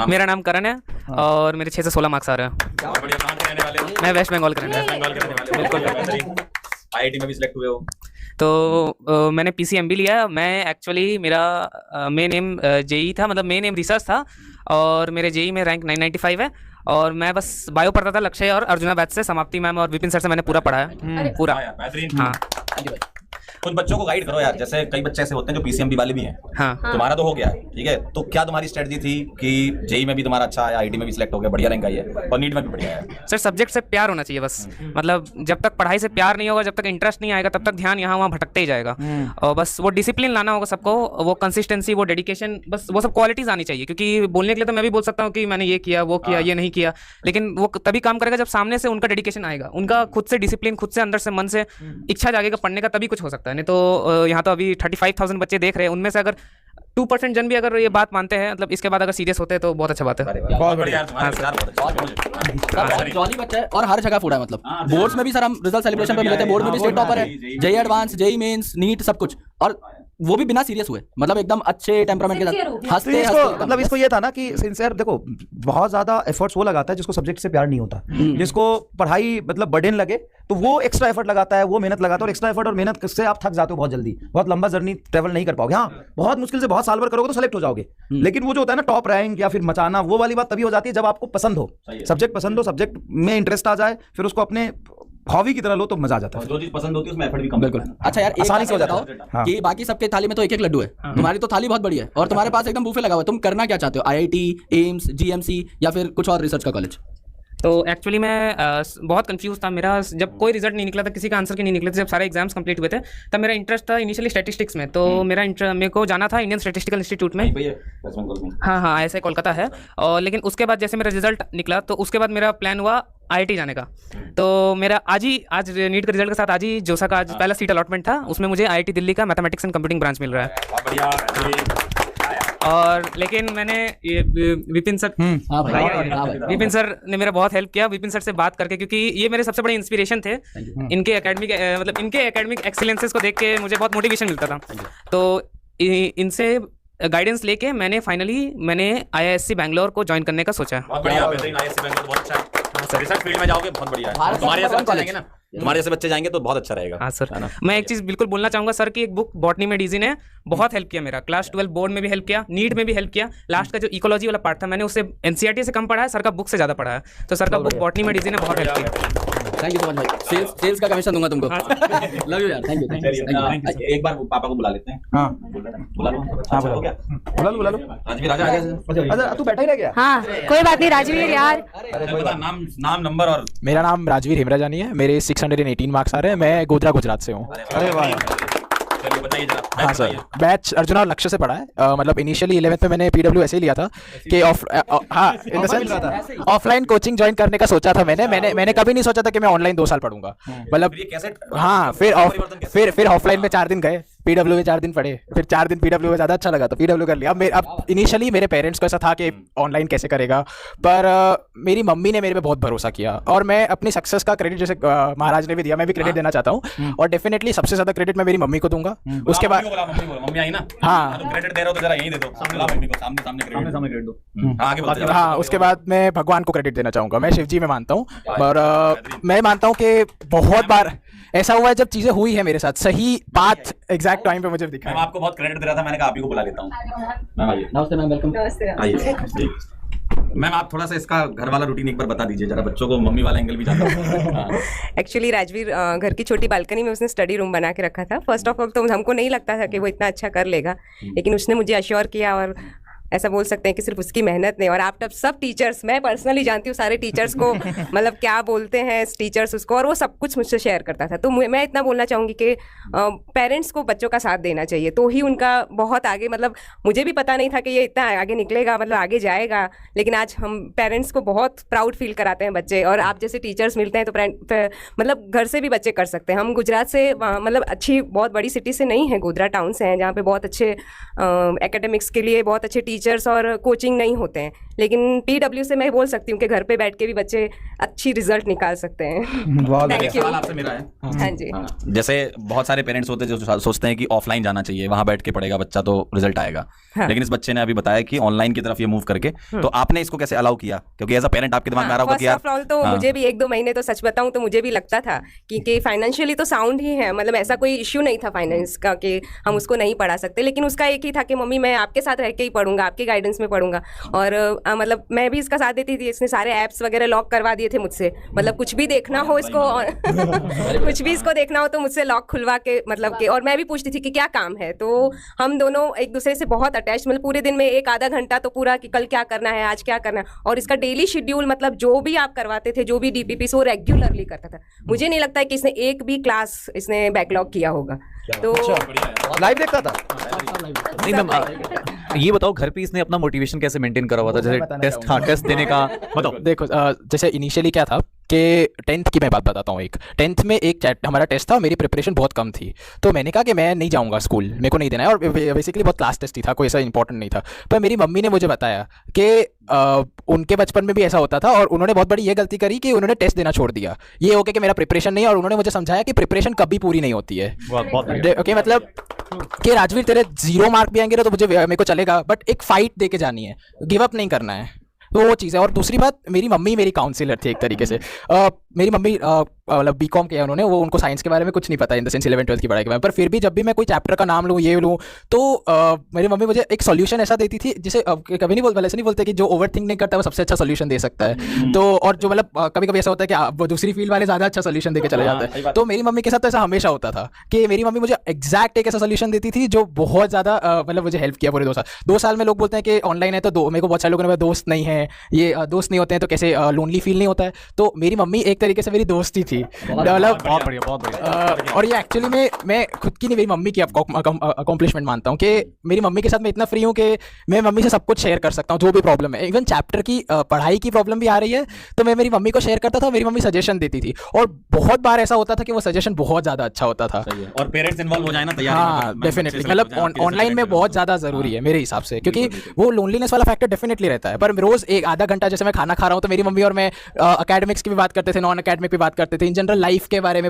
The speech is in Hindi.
मेरा नाम करण है और मेरे 6 से 16 मार्क्स आ रहे हैं। मैं वेस्ट बंगाल का रहने वाला हूँ। आईआईटी में भी सिलेक्ट हुए हो? तो मैंने पीसीएमबी लिया। मैं एक्चुअली मेरा मेन एम जेई था, मतलब मेन एम रिसर्च था और मेरे जेई में रैंक 995 है और मैं बस बायो पढ़ता था लक्ष्य और अर्जुना बैच से। समाप्ति मैम और विपिन सर से मैंने पूरा पढ़ा है पूरा। हाँ, कुछ बच्चों को गाइड करो यार, जैसे कई बच्चे ऐसे होते हैं जो पीसीएमबी वाले भी हैं। हाँ। तुम्हारा तो हो गया, ठीक है, तो क्या तुम्हारी स्ट्रेटजी थी कि जेई में भी तुम्हारा अच्छा है, आईआईटी में भी सिलेक्ट हो गया, बढ़िया रैंक आई है और नीट में भी बढ़िया है? सर सब्जेक्ट से प्यार होना चाहिए बस। मतलब जब तक पढ़ाई से प्यार नहीं होगा, जब तक इंटरेस्ट नहीं आएगा, तब तक ध्यान यहाँ वहाँ भटकते ही जाएगा। और बस वो डिसिप्लिन लाना होगा सबको, वो कंसिस्टेंसी, वो डेडिकेशन, बस वो सब क्वालिटीज आनी चाहिए। क्योंकि बोलने के लिए तो मैं भी बोल सकता हूँ कि मैंने ये किया, वो किया, ये नहीं किया, लेकिन वो तभी काम करेगा जब सामने से उनका डेडिकेशन आएगा, उनका खुद से डिसिप्लिन, खुद से अंदर से मन से इच्छा जागेगा पढ़ने का, तभी कुछ हो सकता है। नहीं तो यहाँ तो अभी 35,000 बच्चे देख रहे हैं, उनमें से अगर 2% जन भी अगर ये बात मानते हैं, मतलब इसके बाद अगर सीरियस होते हैं तो बहुत अच्छा बात है। बहुत बढ़िया। जॉली बच्चा है और हर जगह फूड़ा है। मतलब बोर्ड्स में भी सर हम रिजल्ट सेलिब्रेशन पे मिले थे, बोर्ड में भी स्टेट टॉपर है, JEE advance, JEE mains, NEET, सब कुछ, और वो भी बिना सीरियस हुए, मतलब एकदम अच्छे टेम्परामेंट के साथ हंसते हंसते। मतलब इसको ये था ना कि सिंसियर, देखो बहुत ज्यादा एफर्ट्स वो लगाता है जिसको सब्जेक्ट से प्यार नहीं होता, जिसको पढ़ाई मतलब बर्डन लगे तो वो एक्स्ट्रा एफर्ट लगाता है, वो मेहनत लगाता है। और एक्स्ट्रा एफर्ट और मेहनत से आप थक जाते हो बहुत जल्दी, बहुत लंबा जर्नी ट्रेवल नहीं कर पाओगे। हाँ, बहुत मुश्किल से बहुत साल भर करोगे तो सेलेक्ट हो जाओगे, लेकिन वो जो होता है ना टॉप रैंक या फिर मचाना, वो वाली बात तभी हो जाती है जब आपको पसंद हो, सब्जेक्ट पसंद हो, सब्जेक्ट में इंटरेस्ट आ जाए, फिर उसको अपने हॉबी की तरह लो तो मजा आ जाता है। जो चीज पसंद होती है उसमें एफर्ट भी कम। बिल्कुल। अच्छा यार, आसानी से हो जाता है कि बाकी सबके थाली में तो एक एक लड्डू है, तुम्हारी तो थाली बहुत बड़ी है और तुम्हारे पास एकदम बूफे लगा हुआ है। तुम करना क्या चाहते हो? आईआईटी, एम्स, जीएमसी या फिर कुछ और रिसर्च का कॉलेज? तो एक्चुअली मैं बहुत कंफ्यूज था। मेरा जब कोई रिजल्ट नहीं निकला था, किसी का आंसर के नहीं निकले थे, जब सारे एग्जाम्स कंप्लीट हुए थे, तब मेरा इंटरेस्ट था इनिशियली स्टैटिस्टिक्स में। तो मेरे को जाना था इंडियन स्टैटिस्टिकल इंस्टीट्यूट में। हाँ, ऐसे कोलकाता है। और लेकिन उसके बाद जैसे मेरा रिजल्ट निकला तो उसके बाद मेरा प्लान हुआ आईआईटी जाने का। तो मेरा आज नीट के रिजल्ट के साथ आज ही जोसा का आज पहला सीट अलॉटमेंट था, उसमें मुझे आईआईटी दिल्ली का मैथमेटिक्स एंड कंप्यूटिंग ब्रांच मिल रहा है। और लेकिन मैंने ये विपिन सर ने मेरा बहुत हेल्प किया, विपिन सर से बात करके, क्योंकि ये मेरे सबसे बड़े इंस्पिरेशन थे। इनके एकेडमिक एक्सीलेंसेस को देख के मुझे बहुत मोटिवेशन मिलता था। तो इनसे गाइडेंस लेके मैंने आईआईएससी बैंगलोर को ज्वाइन करने का सोचा। बहुत बढ़िया, आईआईएससी बैंगलोर बहुत अच्छा है। रिसर्च फील्ड में जाओगे बहुत बढ़िया है। तुम्हारे ऐसे बच्चे जाएंगे तो बहुत अच्छा रहेगा। हाँ सर, मैं एक चीज बिल्कुल बोलना चाहूंगा सर की एक बुक बॉटनी में डीजी ने बहुत हेल्प किया मेरा। क्लास 12 बोर्ड में भी हेल्प किया, नीट में भी हेल्प किया। लास्ट का जो इकोलॉजी वाला पार्ट था मैंने उसे एनसीईआरटी से कम पढ़ा है, सर का बुक से ज्यादा पढ़ा है। तो सर का बुक बॉटनी में डीजी ने बहुत हेल्प किया। थैंक यू सो मच भाई, सेल्स का कमीशन दूंगा तुमको। लव यू यार, थैंक यू। एक बार पापा को बुला लेते हैं। हाँ, बुला लो। हाँ, बुला लो। राजवीर राजा आ गया। अच्छा, तू बैठा ही रह गया? हाँ, कोई बात नहीं राजवीर यार। नाम नंबर और। मेरा नाम राजवीर हिमराजानी है, मेरे 618 मार्क्स आ रहे हैं। मैं गोधरा गुजरात से हूँ। अरे वाह, चलिए बताइए जरा। हाँ सर, बैच अर्जुना और लक्ष्य से पढ़ा है। मतलब इनिशियली 11th में मैंने पीडब्ल्यू ऐसे ही लिया था कि in the sense offline coaching join करने का सोचा था मैंने कभी नहीं सोचा था कि मैं ऑनलाइन 2 साल पढ़ूंगा। मतलब हाँ, फिर ऑफलाइन में 4 दिन गए, पीडब्ल्यू में 4 दिन पढ़े, फिर 4 दिन पीडब्ल्यू में ज़्यादा अच्छा लगा तो पीडब्ल्यू कर लिया। अब इनिशियली मेरे पेरेंट्स को ऐसा था कि ऑनलाइन कैसे करेगा, पर मेरी मम्मी ने मेरे पे बहुत भरोसा किया और मैं अपनी सक्सेस का क्रेडिट जैसे महाराज ने भी दिया, मैं भी क्रेडिट देना चाहता हूँ। और डेफिनेटली सबसे ज़्यादा क्रेडिट मैं मेरी मम्मी को दूंगा। उसके बाद मम्मी आई ना, हाँ, क्रेडिट दे रहे हो तो जरा यहीं दे दो, मम्मी को सामने क्रेडिट दो। आगे बढ़ते हैं। हाँ, उसके बाद मैं भगवान को क्रेडिट देना चाहूँगा। मैं शिव जी में मानता हूँ और मैं मानता हूँ कि बहुत बार ऐसा हुआ है जब चीजें हुई है मेरे साथ, सही बात एग्जैक्ट टाइम पे मुझे दिखा। मैं आपको बहुत क्रेडिट दे रहा था, मैंने कहा आप ही को बुला लेता हूँ। मैम आइए। नमस्ते मैम, वेलकम। आइए मैम, आप थोड़ा सा इसका घर वाला रूटीन एक बार बता दीजिए जरा, बच्चों को मम्मी वाला एंगल भी जानना है। एक्चुअली राजवीर घर की छोटी बालकनी में उसने स्टडी रूम बना के रखा था। फर्स्ट ऑफ ऑल तो हमको नहीं लगता था कि वो इतना अच्छा कर लेगा, लेकिन उसने मुझे अश्योर किया और ऐसा बोल सकते हैं कि सिर्फ उसकी मेहनत नहीं, और आप तब सब टीचर्स, मैं पर्सनली जानती हूँ सारे टीचर्स को, मतलब क्या बोलते हैं टीचर्स उसको, और वो सब कुछ मुझसे शेयर करता था। तो मैं इतना बोलना चाहूँगी कि पेरेंट्स को बच्चों का साथ देना चाहिए, तो ही उनका बहुत आगे, मतलब मुझे भी पता नहीं था कि ये इतना आगे निकलेगा, मतलब आगे जाएगा, लेकिन आज हम पेरेंट्स को बहुत प्राउड फील कराते हैं बच्चे, और आप जैसे टीचर्स मिलते हैं तो मतलब घर से भी बच्चे कर सकते हैं। हम गुजरात से मतलब अच्छी बहुत बड़ी सिटी से नहीं है, गोधरा टाउन से हैं, जहाँ पे बहुत अच्छे एकेडमिक्स के लिए बहुत अच्छे टीचर्स और कोचिंग नहीं होते हैं, लेकिन PW से मैं बोल सकती हूँ कि घर पे बैठ के भी बच्चे अच्छी रिजल्ट निकाल सकते हैं। बहुत Thank एक you. सवाल आपसे मेरा है। हाँ जी। हाँ, जैसे बहुत सारे पेरेंट्स होते हैं जो सोचते हैं कि ऑफलाइन जाना चाहिए, वहां बैठ के पढ़ेगा बच्चा तो रिजल्ट आएगा। हाँ। लेकिन इस बच्चे ने अभी बताया कि ऑनलाइन की तरफ ये मूव करके, तो आपने इसको कैसे अलाउ किया? क्योंकि एज अ पेरेंट आपके दिमाग में आ रहा होगा कि फर्स्ट ऑफ ऑल तो हाँ। मुझे भी 1-2 महीने तो सच बताऊं तो मुझे भी लगता था कि फाइनेंशियली तो साउंड ही है, मतलब ऐसा कोई इश्यू नहीं था फाइनेंस का कि हम उसको नहीं पढ़ा सकते, लेकिन उसका एक ही था कि मम्मी मैं आपके साथ रह के ही पढ़ूंगा, आपके गाइडेंस में पढ़ूंगा। और मतलब मैं भी इसका साथ देती थी। इसने सारे ऐप्स वगैरह लॉक करवा दिए थे मुझसे, मतलब कुछ भी देखना हो इसको कुछ भी इसको देखना हो तो मुझसे लॉक खुलवा के, मतलब कि, और मैं भी पूछती थी कि क्या काम है। तो हम दोनों एक दूसरे से बहुत अटैच, मतलब पूरे दिन में 1-आधा घंटा तो पूरा कि कल क्या करना है, आज क्या करना है। और इसका डेली शेड्यूल, मतलब जो भी आप करवाते थे, जो भी DPP वो रेगुलरली करता था। मुझे नहीं लगता है कि इसने एक भी क्लास इसने बैकलॉग किया होगा। तो लाइव देखता था। नहीं मैम, ये बताओ घर पे इसने अपना मोटिवेशन कैसे मेंटेन करा हुआ था? जैसे टेस्ट, हाँ टेस्ट देने का बताओ। देखो जैसे इनिशियली क्या था कि 10th की मैं बात बताता हूँ। 10th में एक हमारा टेस्ट था, मेरी प्रिपरेशन बहुत कम थी, तो मैंने कहा कि मैं नहीं जाऊँगा स्कूल, मेरे को नहीं देना है। और बेसिकली बहुत क्लास टेस्ट ही था, कोई ऐसा इंपॉर्टेंट नहीं था। पर मेरी मम्मी ने मुझे बताया कि उनके बचपन में भी ऐसा होता था, और उन्होंने बहुत बड़ी ये गलती करी कि उन्होंने टेस्ट देना छोड़ दिया। ये हो गया कि मेरा प्रिपरेशन नहीं है, और उन्होंने मुझे समझाया कि प्रिपरेशन कभी पूरी नहीं होती है। ओके, मतलब कि राजवीर तेरे 0 मार्क भी आएंगे ना तो मुझे मेरे को चलेगा, बट एक फाइट दे के जानी है, गिव अप नहीं करना है। तो वो चीज़ है। और दूसरी बात, मेरी मम्मी मेरी काउंसिलर थी एक तरीके से। मेरी मम्मी मतलब बीकॉम किया उन्होंने, वो उनको साइंस के बारे में कुछ नहीं पता इन द सेंस 11-12 की पढ़ाई के बारे में, पर फिर भी जब भी मैं कोई चैप्टर का नाम लूँ, ये लूँ, तो मेरी मम्मी मुझे एक सॉल्यूशन ऐसा देती थी जिसे कभी नहीं बोलते, ऐसे नहीं बोलते कि जो ओवर थिंक नहीं करता वो सबसे अच्छा सॉल्यूशन दे सकता है। तो और जो मतलब कभी कभी ऐसा होता है कि वो दूसरी फील्ड वाले ज़्यादा अच्छा सॉल्यूशन दे के चले जाते हैं। तो मेरी मम्मी के साथ तो ऐसा हमेशा होता था कि मेरी मम्मी मुझे एग्जैक्ट एक ऐसा सॉल्यूशन देती थी जो बहुत ज़्यादा मतलब मुझे हेल्प किया पूरे 2 साल। 2 साल में लोग बोलते हैं कि ऑनलाइन है तो मेरे को बहुत सारे लोगों ने दोस्त नहीं है, ये दोस्त नहीं होते हैं तो कैसे लोनली फील नहीं होता है। तो मेरी मम्मी एक तरीके से मेरी दोस्त ही थी, मतलब बहुत बढ़िया, बहुत बढ़िया। और ये एक्चुअली में मैं खुद की नहीं, मेरी मम्मी की अकॉम्प्लिशमेंट मानता हूँ कि मेरी मम्मी के साथ मैं इतना फ्री हूँ कि मैं मम्मी से सब कुछ शेयर कर सकता हूँ, जो भी प्रॉब्लम है। इवन चैप्टर की पढ़ाई की प्रॉब्लम भी आ रही है तो मैं मेरी मम्मी को शेयर करता था, मेरी मम्मी सजेशन देती थी, और बहुत बार ऐसा होता था कि वो सजेशन बहुत ज़्यादा अच्छा होता था। और पेरेंट्स इन्वॉल्व हो जाए ना तैयारी में, हाँ डेफिनेटली, मतलब ऑनलाइन में बहुत ज़्यादा ज़रूरी है मेरे हिसाब से, क्योंकि वो लोनलीनेस वाला फैक्टर डेफिनेटली रहता है। पर रोज़ 1-आधा घंटा जैसे मैं खाना खा रहा हूँ तो मेरी मम्मी और मैं अकेडमिक्स की भी बात करते थे, नॉन अकेडमिक भी बात करते थे, इन जनरल लाइफ के बारे में